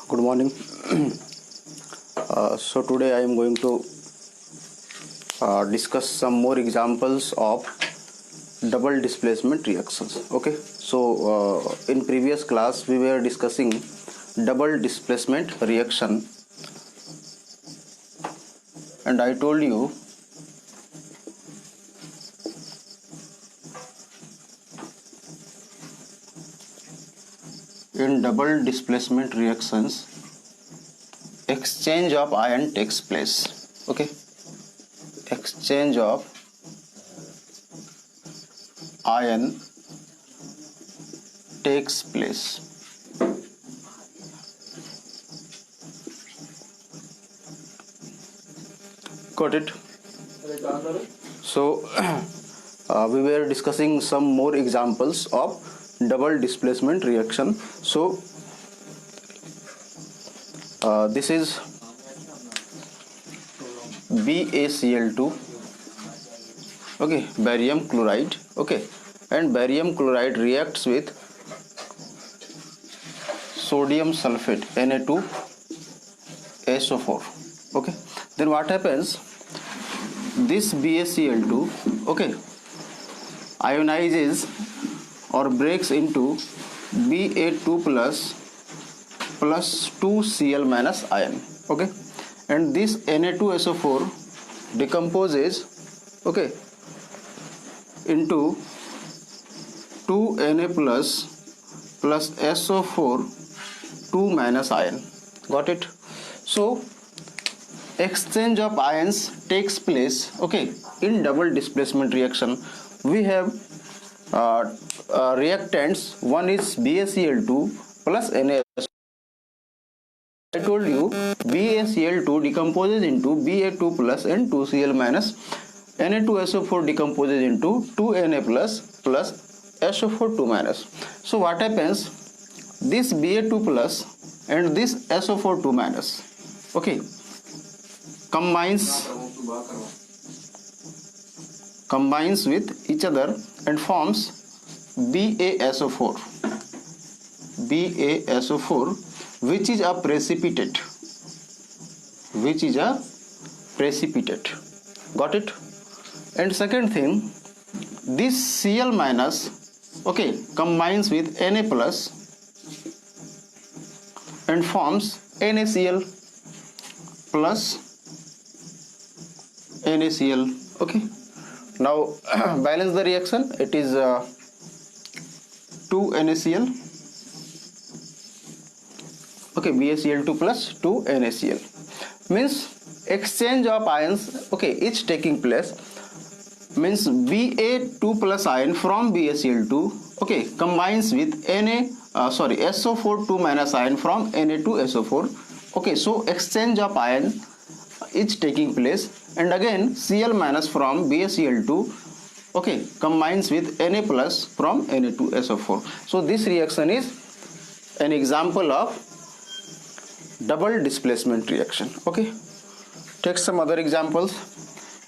Good morning. So today I am going to discuss some more examples of double displacement reactions. Okay, so in previous class we were discussing double displacement reaction, and I told you in double displacement reactions exchange of ion takes place. Okay, exchange of ion takes place. Got it? So we were discussing some more examples of double displacement reaction. So this is BaCl2, okay, barium chloride, okay, and barium chloride reacts with sodium sulfate Na2SO4. Okay, then what happens? This BaCl2, okay, ionizes or breaks into Ba2 plus 2Cl minus ion. Okay, and this Na2SO4 decomposes, okay, into 2Na plus SO4 2 minus ion. Got it? So exchange of ions takes place, okay, in double displacement reaction. We have reactants. One is BaCl2 plus NaSO4. I told you BaCl2 decomposes into Ba2 plus and 2Cl minus. Na2SO4 decomposes into 2Na plus SO4 2 minus. So what happens? This Ba2 plus and this SO4 2 minus, okay, combines with each other and forms BaSO4, which is a precipitate. Got it? And second thing, this Cl minus, okay, combines with Na plus and forms NaCl plus NaCl. Okay, now balance the reaction. It is 2 NaCl, okay, BaCl2 plus 2 NaCl, means exchange of ions, okay, is taking place. Means Ba2 plus ion from BaCl2, okay, combines with SO4 2 minus ion from Na2SO4. Okay, so exchange of ion is taking place, and again Cl minus from BaCl2, okay, combines with Na plus from Na2SO4. So this reaction is an example of double displacement reaction. Okay, take some other examples.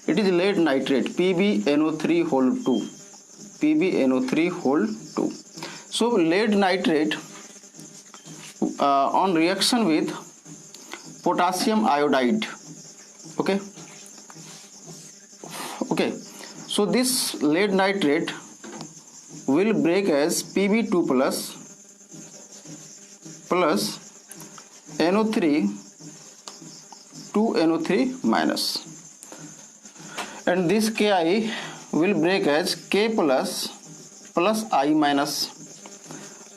It is lead nitrate PbNO3 whole 2. So lead nitrate on reaction with potassium iodide, okay, so this lead nitrate will break as Pb2 plus NO3 2NO3 minus, and this Ki will break as K plus I minus.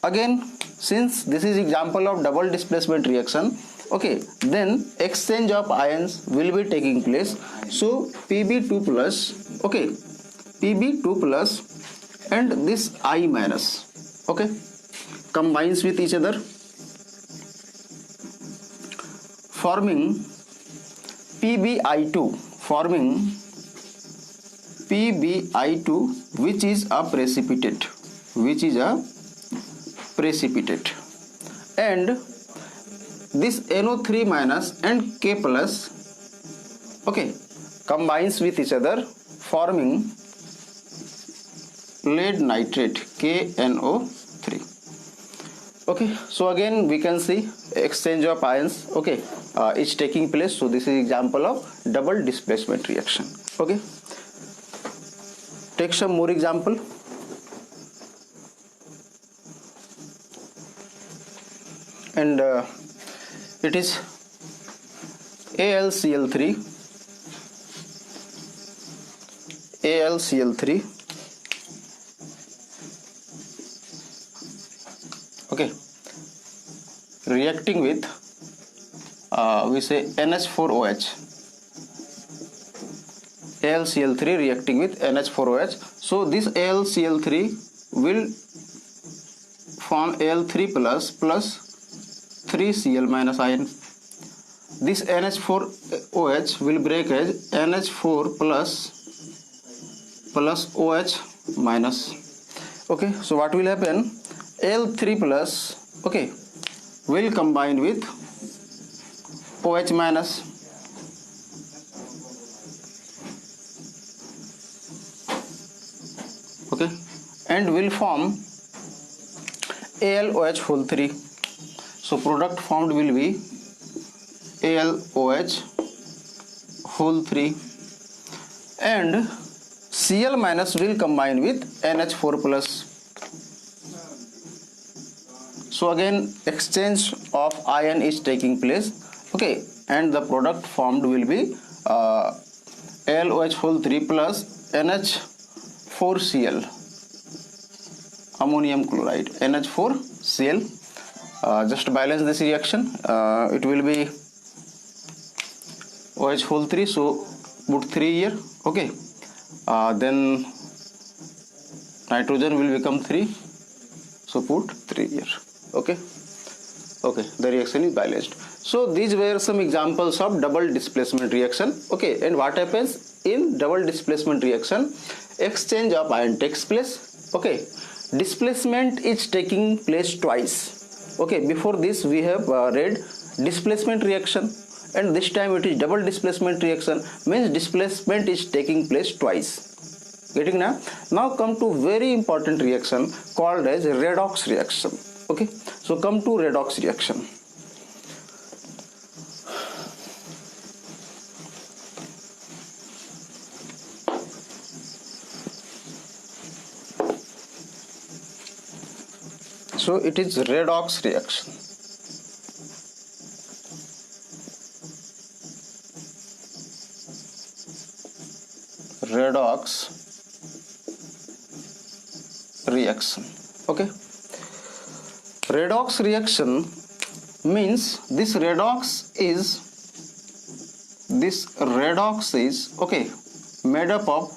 Again, since this is example of double displacement reaction, okay, then exchange of ions will be taking place. So Pb2 plus, okay, Pb2 plus and this I minus, okay, combines with each other, forming PbI2, which is a precipitate, and this NO3 minus and K plus, okay, combines with each other, forming lead nitrate KNO3. Okay, so again we can see exchange of ions, okay, is taking place. So this is example of double displacement reaction. Okay, take some more example. And it is AlCl3 okay, reacting with we say NH4OH. AlCl3 reacting with NH4OH. So this AlCl3 will form Al3 plus 3Cl minus ion. This NH4OH will break as NH4 plus OH minus. Okay, so what will happen? Al3 plus, okay, will combine with OH minus. Okay, and will form AlOH whole 3. So product formed will be AlOH whole 3, and Cl minus will combine with NH4 plus. So again exchange of ion is taking place, okay, and the product formed will be AlOH whole 3 plus NH4Cl, ammonium chloride, NH4Cl. Just balance this reaction. It will be OH whole 3, so put 3 here, okay. Then nitrogen will become 3, so put 3 here, okay. Okay, the reaction is balanced. So these were some examples of double displacement reaction, okay. And what happens in double displacement reaction? Exchange of ion takes place, okay. Displacement is taking place twice. Okay, before this we have read displacement reaction, and this time it is double displacement reaction, means displacement is taking place twice. Getting now? Now come to very important reaction called as redox reaction. Okay, so come to redox reaction. So it is redox reaction. Redox reaction. Okay. Redox reaction means this redox is okay made up of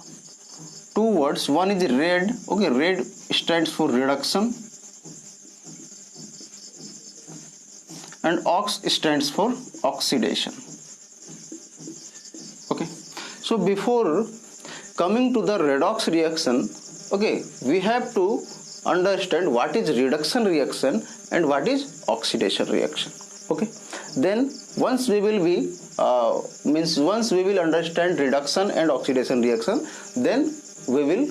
two words. One is red. Okay, red stands for reduction, and ox stands for oxidation. Okay, so before coming to the redox reaction, okay, we have to understand what is reduction reaction and what is oxidation reaction. Okay, then once we will understand reduction and oxidation reaction, then we will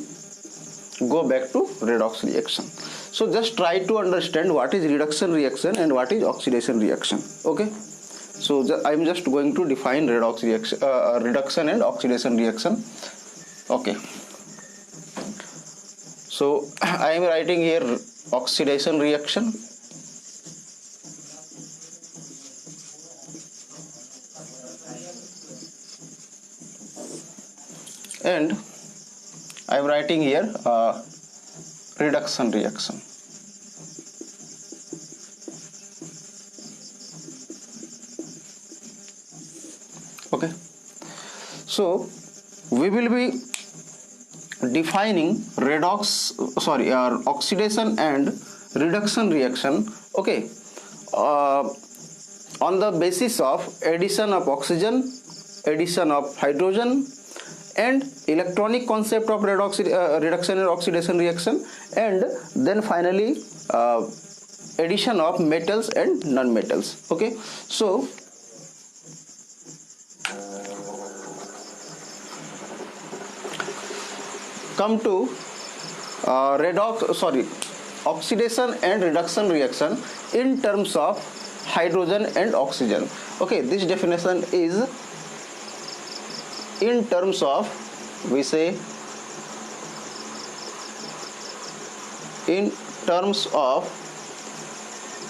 go back to redox reaction. So just try to understand what is reduction reaction and what is oxidation reaction. Okay, so I am just going to define redox reaction, reduction and oxidation reaction. Okay, so I am writing here oxidation reaction. And I am writing here reduction reaction. Okay, so we will be defining oxidation and reduction reaction, okay, on the basis of addition of oxygen, addition of hydrogen, and electronic concept of reduction and oxidation reaction, and then finally addition of metals and non-metals. Okay, so come to oxidation and reduction reaction in terms of hydrogen and oxygen. Okay, this definition is in terms of, we say in terms of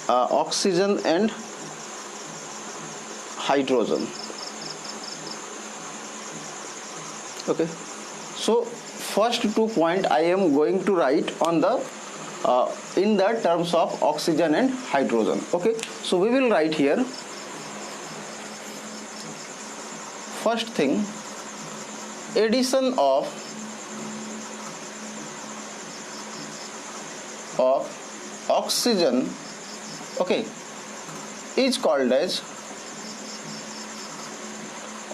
oxygen and hydrogen. Okay, so first 2 point I am going to write on the in the terms of oxygen and hydrogen. Okay, so we will write here. First thing, addition of oxygen, okay, is called as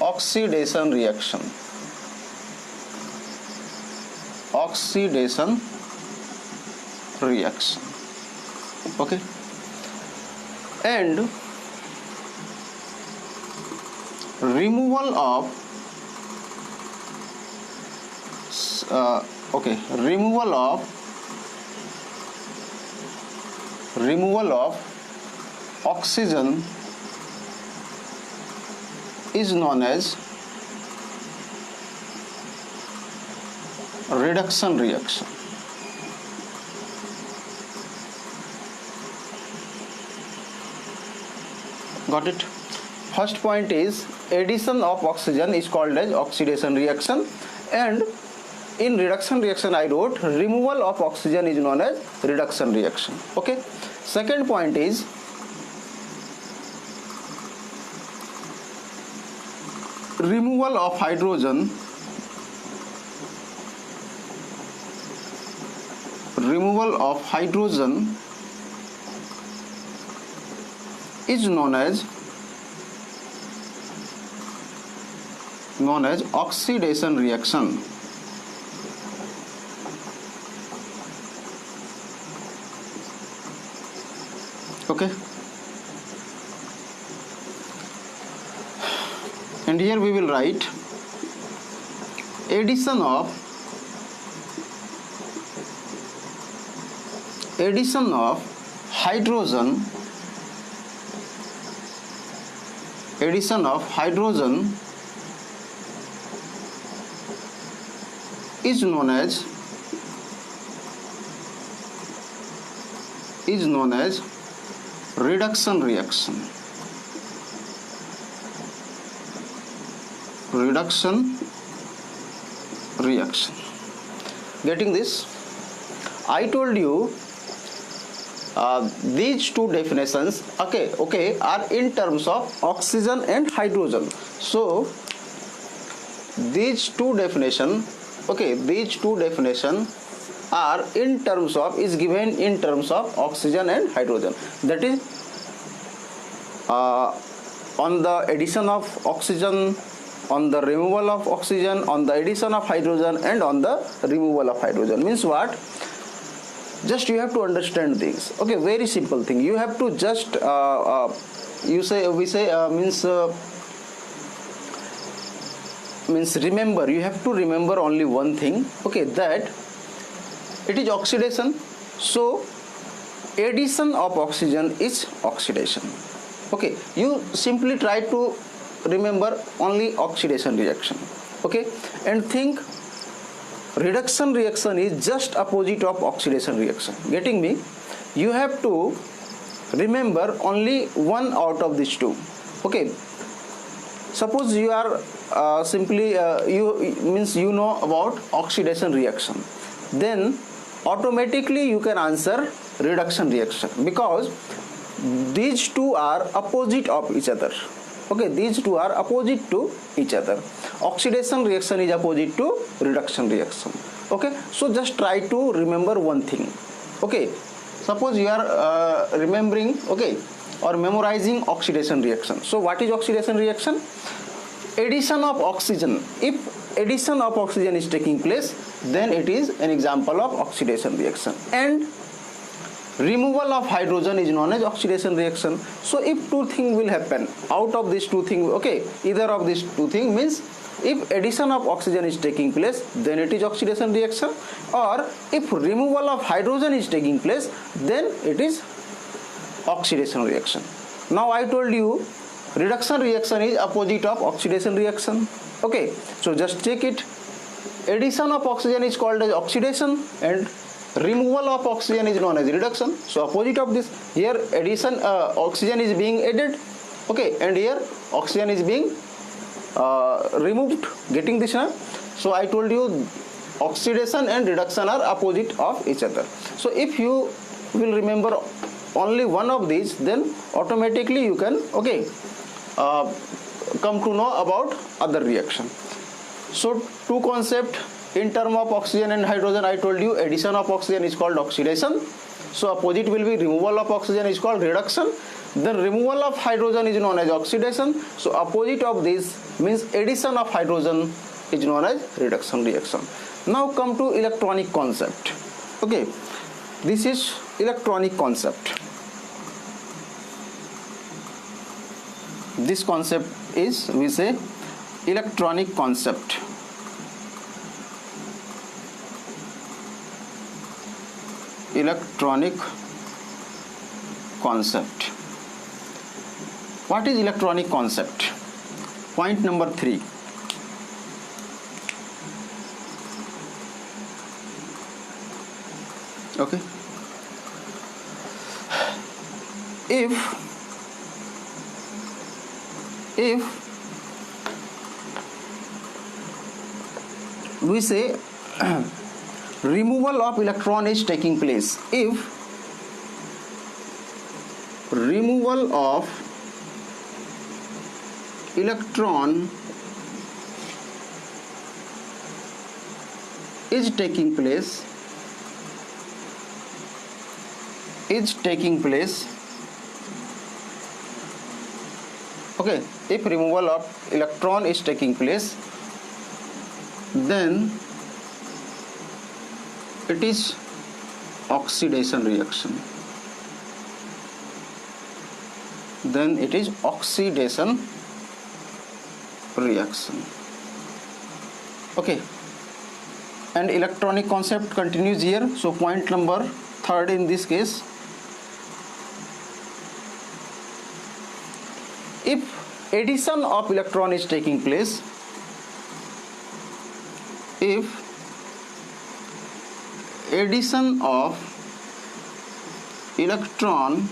oxidation reaction. Oxidation reaction. Okay, and removal of removal of oxygen is known as reduction reaction. Got it? First point is addition of oxygen is called as oxidation reaction, and in reduction reaction I wrote removal of oxygen is known as reduction reaction. Okay, second point is removal of hydrogen is known as oxidation reaction. Okay, and here we will write addition of hydrogen is known as reduction reaction. Getting this? I told you these two definitions are in terms of oxygen and hydrogen. So these two definition are in terms of, is given in terms of oxygen and hydrogen. That is on the addition of oxygen, on the removal of oxygen, on the addition of hydrogen, and on the removal of hydrogen. Means what? Just you have to understand things. Okay, very simple thing. You have to just remember. You have to remember only one thing. Okay, that it is oxidation. So addition of oxygen is oxidation. Okay, you simply try to remember only oxidation reaction. Okay, and think reduction reaction is just opposite of oxidation reaction. Getting me? You have to remember only one out of these two. Okay, suppose you are you know about oxidation reaction, then automatically you can answer reduction reaction, because these two are opposite of each other. Okay, these two are opposite to each other. Oxidation reaction is opposite to reduction reaction. Okay, so just try to remember one thing. Okay, suppose you are remembering, okay, or memorizing oxidation reaction. So what is oxidation reaction? Addition of oxygen. If addition of oxygen is taking place, then it is an example of oxidation reaction. And removal of hydrogen is known as oxidation reaction. So if two things will happen, out of these two things, okay, either of these two things, means If addition of oxygen is taking place, then it is oxidation reaction, or if removal of hydrogen is taking place, then it is oxidation reaction. Now I told you reduction reaction is opposite of oxidation reaction. Okay, so just check it. Addition of oxygen is called as oxidation and removal of oxygen is known as reduction. So opposite of this, here addition oxygen is being added, okay, and here oxygen is being removed. Getting this now? So I told you oxidation and reduction are opposite of each other. So if you will remember only one of these, then automatically you can come to know about other reaction. So two concept in term of oxygen and hydrogen. I told you addition of oxygen is called oxidation, so opposite will be removal of oxygen is called reduction. Then removal of hydrogen is known as oxidation, so opposite of this means addition of hydrogen is known as reduction reaction. Now come to electronic concept. Okay, this is electronic concept. This concept is, we say, electronic concept. Electronic concept. What is electronic concept? Point number 3. Okay. If we say removal of electron is taking place, if removal of electron is taking place, okay, if removal of electron is taking place, then it is oxidation reaction. Then it is oxidation reaction. Okay, and electronic concept continues here. So point number 3 in this case, if addition of electron is taking place, if addition of electron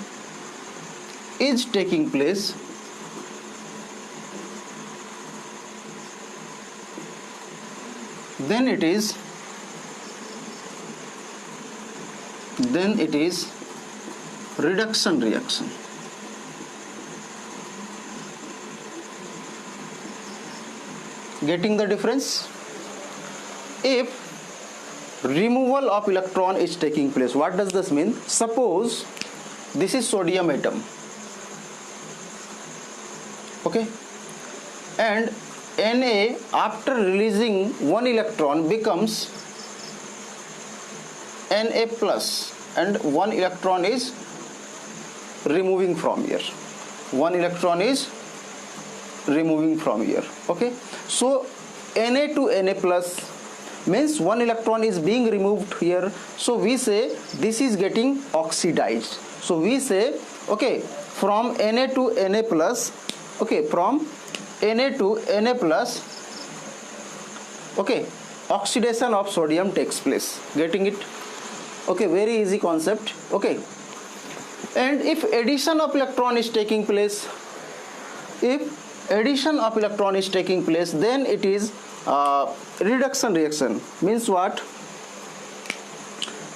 is taking place, then it is reduction reaction. Getting the difference? If removal of electron is taking place, what does this mean? Suppose this is sodium atom, okay, and Na after releasing one electron becomes Na plus, and one electron is removing from here. One electron is removing from here. Okay, so Na to Na plus means one electron is being removed here. So we say this is getting oxidized. So we say, okay, from Na to Na plus, okay, from Na to Na plus, okay, oxidation of sodium takes place. Getting it? Okay, very easy concept. Okay, and if addition of electron is taking place, then it is reduction reaction. Means what?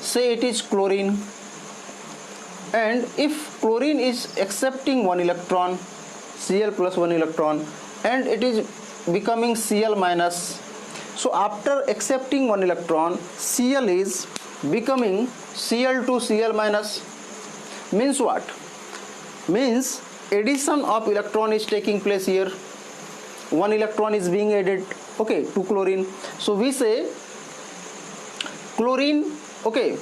Say it is chlorine, and if chlorine is accepting one electron, Cl plus one electron, and it is becoming Cl minus. So after accepting one electron, Cl is becoming Cl to Cl minus. Means what? Means addition of electron is taking place here. One electron is being added, okay, to chlorine. So we say chlorine, okay,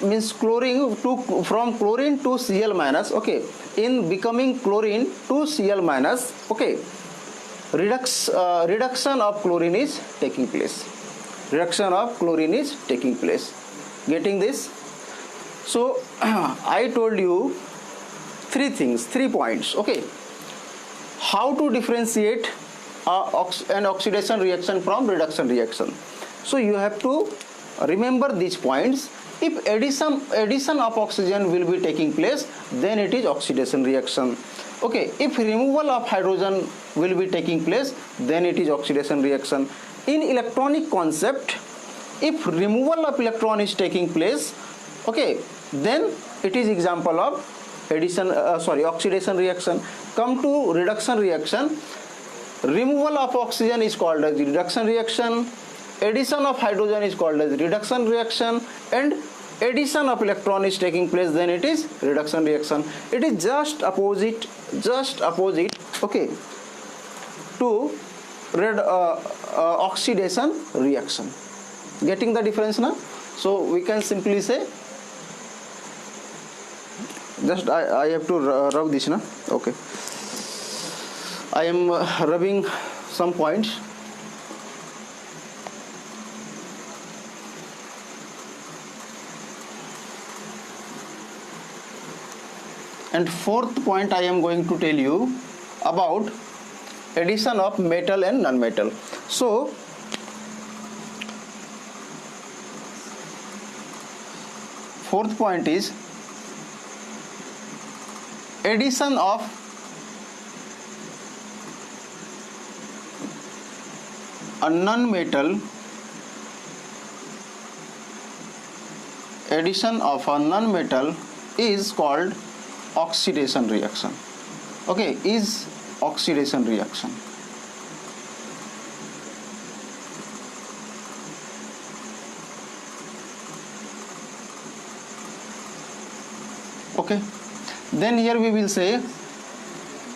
means chlorine to, from chlorine to Cl minus, okay, in becoming chlorine to Cl minus, okay, reduction of chlorine is taking place. Reduction of chlorine is taking place. Getting this? So I told you three things, 3 points. Okay, how to differentiate an oxidation reaction from reduction reaction. So you have to remember these points. If addition of oxygen will be taking place, then it is oxidation reaction. Okay, if removal of hydrogen will be taking place, then it is oxidation reaction. In electronic concept, if removal of electron is taking place, okay, then it is example of oxidation reaction. Come to reduction reaction. Removal of oxygen is called as reduction reaction. Addition of hydrogen is called as reduction reaction, and addition of electron is taking place, then it is reduction reaction. It is just opposite, okay, to oxidation reaction. Getting the difference now? So we can simply say, just I have to rub this now. Okay, I am rubbing some points. And fourth point I am going to tell you about addition of metal and non-metal. So fourth point is addition of a non-metal, addition of a non-metal is called oxidation reaction. Okay, is oxidation reaction. Okay, then here we will say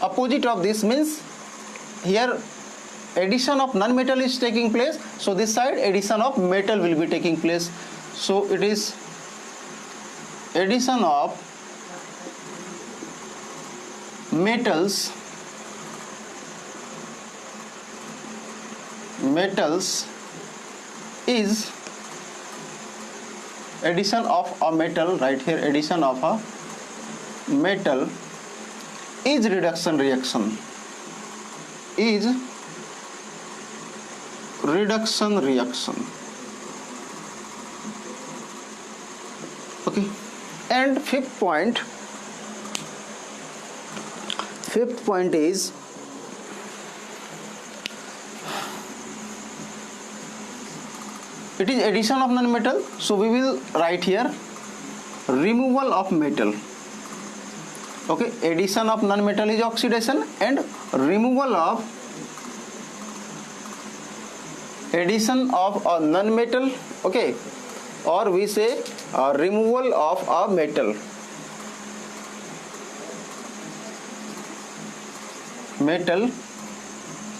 opposite of this, means here addition of non-metal is taking place, so this side addition of metal will be taking place. So it is addition of metals is addition of a metal, right here addition of a metal is reduction reaction, is reduction reaction. Okay, and fifth point is it is addition of non-metal, so we will write here removal of metal. Okay, addition of non-metal is oxidation, and removal of addition of a non-metal, okay, or we say removal of a metal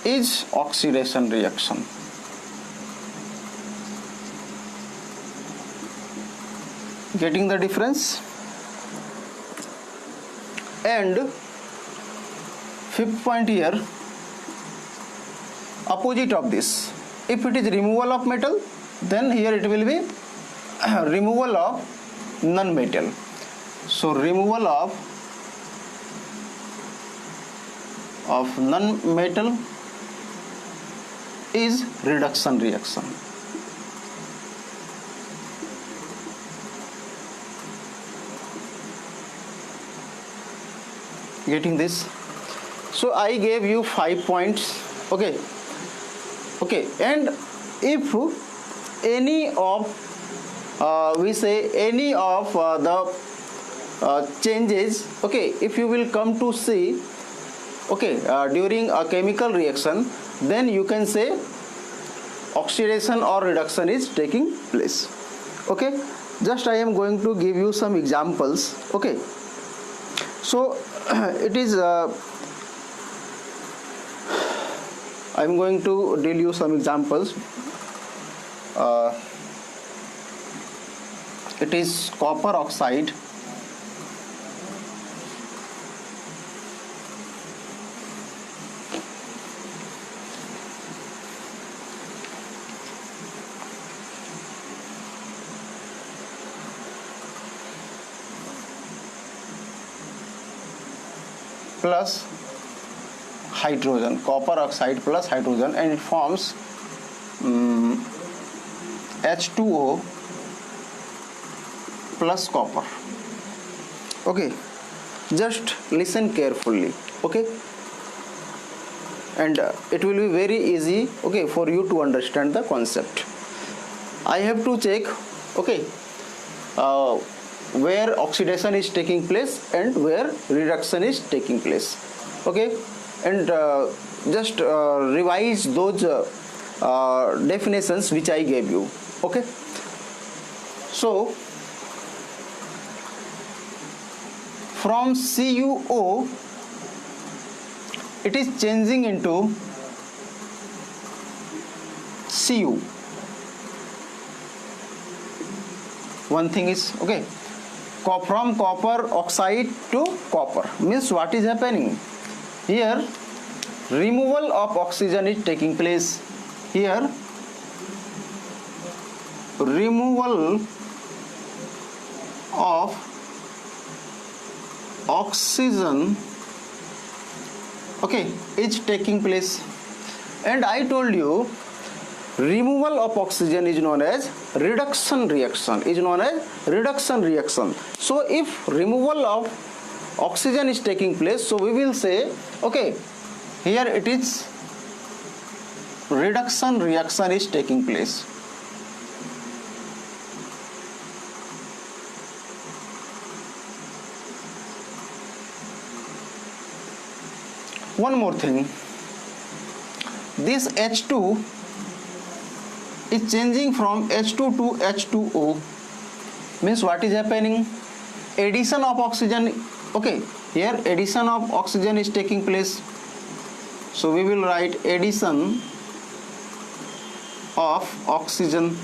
is oxidation reaction. Getting the difference? And fifth point here, opposite of this, if it is removal of metal, then here it will be removal of non-metal. So removal of non-metal is reduction reaction. Getting this? So I gave you 5 points. Okay, and if any of the changes, okay, if you will come to see, okay, during a chemical reaction, then you can say oxidation or reduction is taking place. Okay, just I am going to give you some examples. Okay, so it is I am going to deal you some examples. It is copper oxide, plus hydrogen, copper oxide plus hydrogen, and it forms H2O plus copper. Okay, just listen carefully. Okay, and it will be very easy, okay, for you to understand the concept. I have to check, okay, where oxidation is taking place and where reduction is taking place. Okay, and just revise those definitions which I gave you. Okay, so from CuO it is changing into Cu. One thing is, okay, from copper oxide to copper, means what is happening here? Removal of oxygen is taking place here. Removal of oxygen, okay, is taking place, and I told you removal of oxygen is known as reduction reaction, So if removal of oxygen is taking place, so we will say, okay, here it is reduction reaction is taking place. One more thing, this H2 is changing from H2 to H2O, means what is happening? Addition of oxygen, okay, here addition of oxygen is taking place, so we will write addition of oxygen,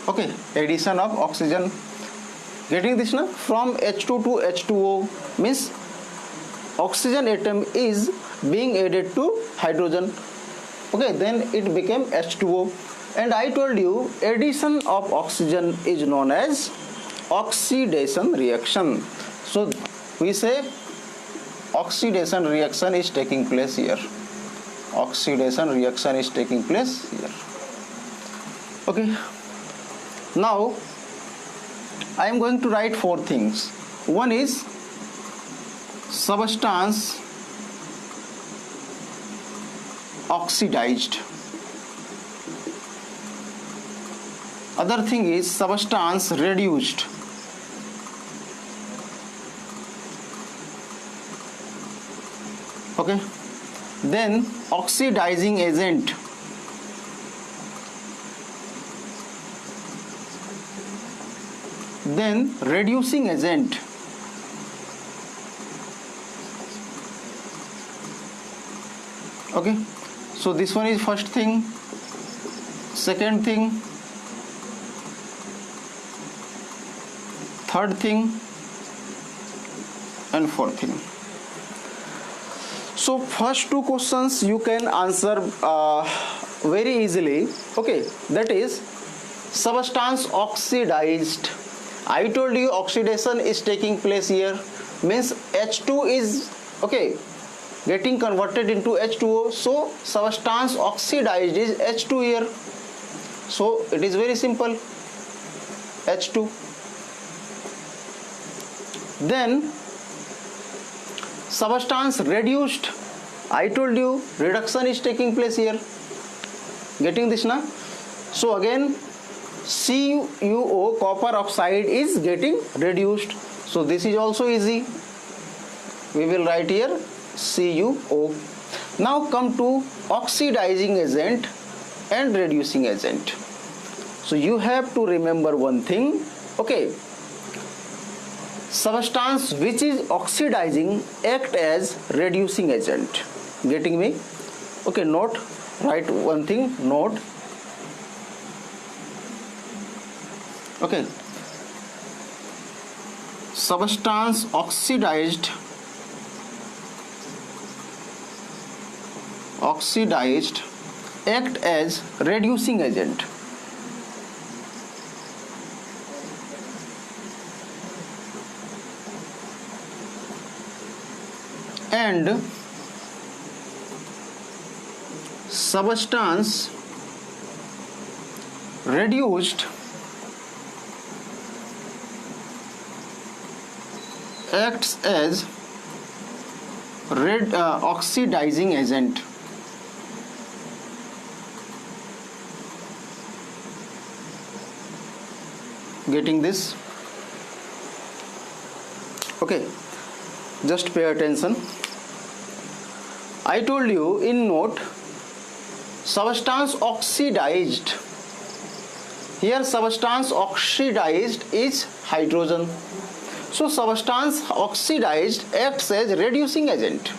okay, addition of oxygen. Getting this now? From H2 to H2O means oxygen atom is being added to hydrogen, okay, then it became H2O, and I told you addition of oxygen is known as oxidation reaction. So we say oxidation reaction is taking place here. Oxidation reaction is taking place here. Okay, now I am going to write four things. One is substance oxidized. Other thing is substance reduced. Okay, then oxidizing agent. Then reducing agent. Okay, so this one is first thing. Second thing, third thing, and fourth thing. So first two questions you can answer very easily. Okay, that is substance oxidized. I told you oxidation is taking place here, means H2 is, okay, getting converted into H2O, so substance oxidized is H2 here, so it is very simple, H2. Then substance reduced, I told you reduction is taking place here. Getting this now? So again CuO, copper oxide, is getting reduced, so this is also easy. We will write here CuO. Now come to oxidizing agent and reducing agent. So you have to remember one thing, okay, substance which is oxidizing act as reducing agent. Getting me? Okay, note, write one thing, note. Okay, substance oxidized act as reducing agent. and substance reduced acts as oxidizing agent. Getting this? Okay, just pay attention. I told you in note, substance oxidized. Here substance oxidized is hydrogen. So substance oxidized acts as reducing agent.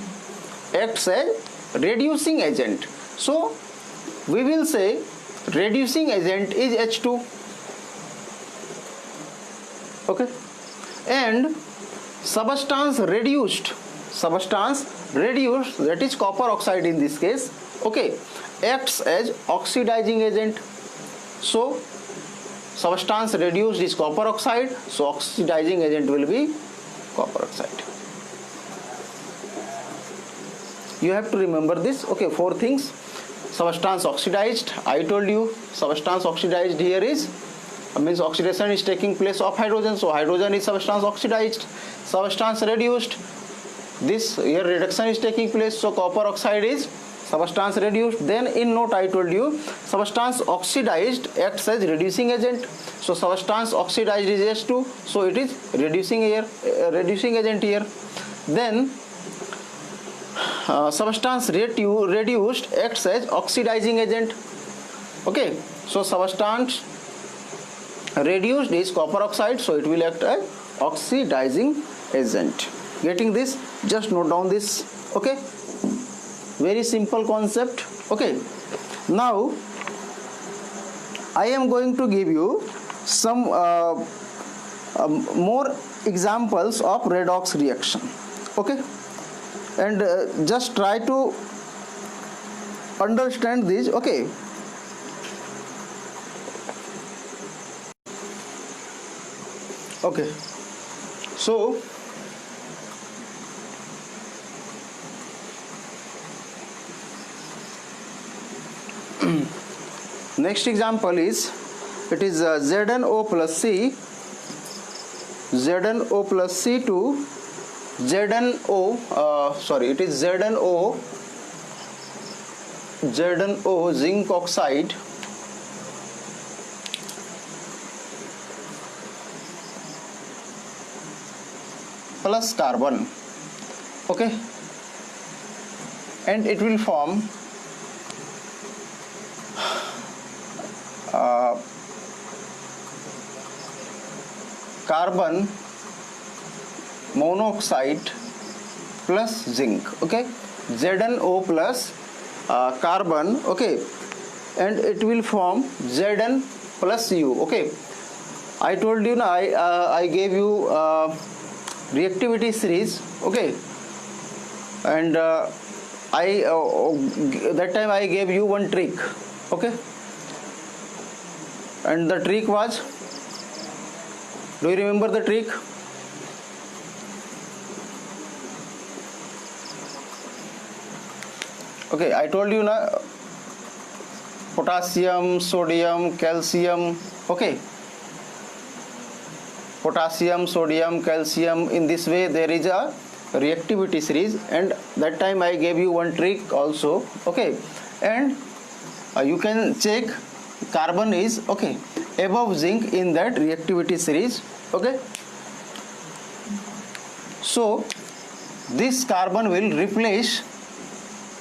Acts as reducing agent. So we will say reducing agent is H2. Okay, and substance reduced, that is copper oxide in this case, okay, acts as oxidizing agent. So substance reduced is copper oxide, so oxidizing agent will be copper oxide. You have to remember this. Okay, 4 things. Substance oxidized, I told you substance oxidized here is means oxidation is taking place of hydrogen, so hydrogen is substance oxidized. Substance reduced, this here reduction is taking place, so copper oxide is substance reduced. Then in note I told you substance oxidized acts as reducing agent, so substance oxidized is H2, so it is reducing here, reducing agent here. Then substance reduced acts as oxidizing agent. Okay, so substance reduced is copper oxide, so it will act as oxidizing agent. Getting this? Just note down this. Okay, very simple concept. Okay, now I am going to give you some more examples of redox reaction. Okay, and just try to understand this. Okay, okay, so next example is, it is ZnO plus C, ZnO plus C to ZnO, it is ZnO zinc oxide plus carbon. Okay, and it will form carbon monoxide plus zinc. Okay, ZnO plus carbon. Okay, and it will form Zn plus U. Okay, I told you now, I gave you reactivity series. Okay, and that time I gave you one trick. Okay, and the trick was, do you remember the trick? Okay, I told you now, potassium, sodium, calcium. Okay, potassium, sodium, calcium, in this way there is a reactivity series, and that time I gave you one trick also. Okay, and you can check carbon is, okay, above zinc in that reactivity series. Okay, so this carbon will replace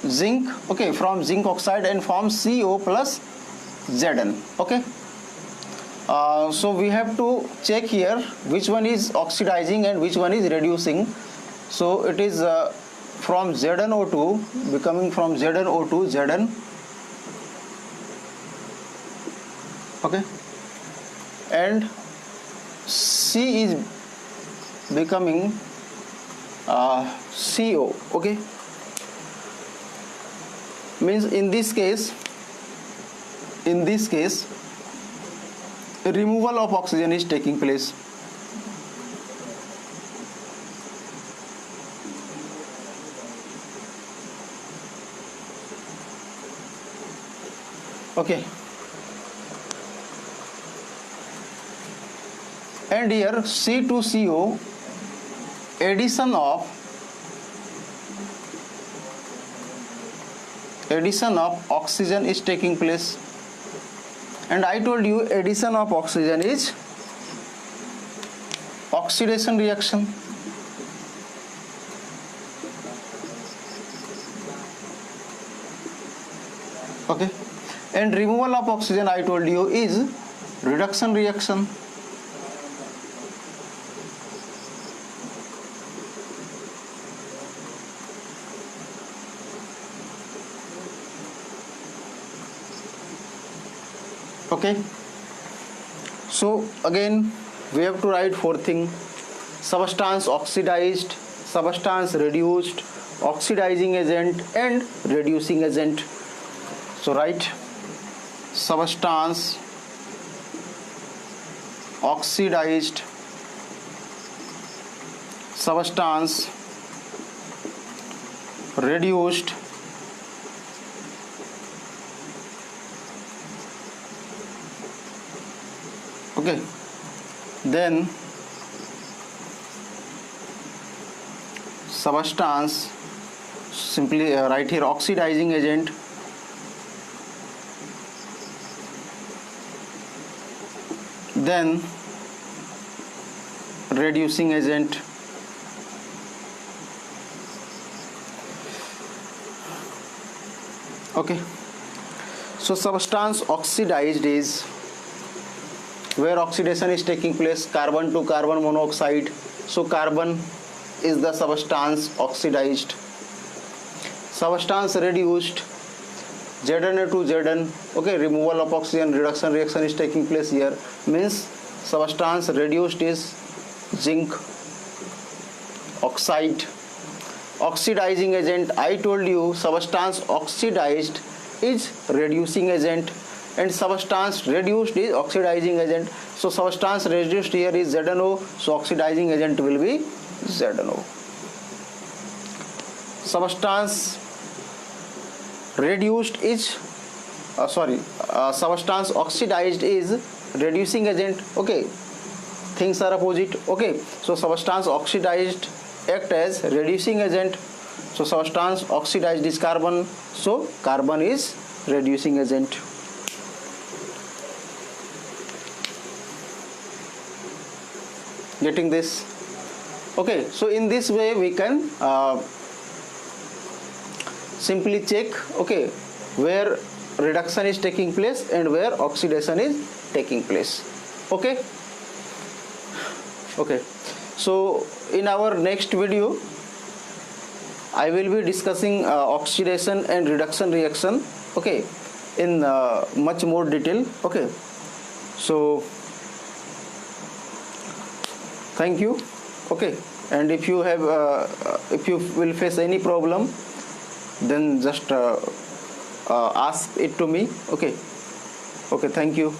zinc, okay, from zinc oxide and form CO plus Zn. Okay, so we have to check here which one is oxidizing and which one is reducing. So it is from ZnO2 becoming from ZnO2 Zn. Okay, and C is becoming CO. Okay, means in this case removal of oxygen is taking place. Okay, and here C2CO, addition of oxygen is taking place, and I told you addition of oxygen is oxidation reaction. Okay, and removal of oxygen I told you is reduction reaction. Okay, so again we have to write four things: substance oxidized, substance reduced, oxidizing agent, and reducing agent. So write substance oxidized, substance reduced, okay, then substance, simply write here oxidizing agent, then reducing agent, okay. So substance oxidized is where oxidation is taking place, carbon to carbon monoxide. So carbon is the substance oxidized. Substance reduced, Zn to Zn, okay, removal of oxygen, reduction reaction is taking place here, means substance reduced is zinc oxide. Oxidizing agent, I told you substance oxidized is reducing agent, and substance reduced is oxidizing agent. So substance reduced here is ZnO, so oxidizing agent will be ZnO. Substance reduced is substance oxidized is reducing agent, okay, things are opposite, okay. So substance oxidized act as reducing agent, so substance oxidized is carbon, so carbon is reducing agent. Getting this? Okay, so in this way we can simply check, okay, where reduction is taking place and where oxidation is taking place. Okay, okay. So in our next video I will be discussing oxidation and reduction reaction, okay, in much more detail. Okay, so thank you. Okay, and if you have if you will face any problem, then just ask it to me. Okay, okay, thank you.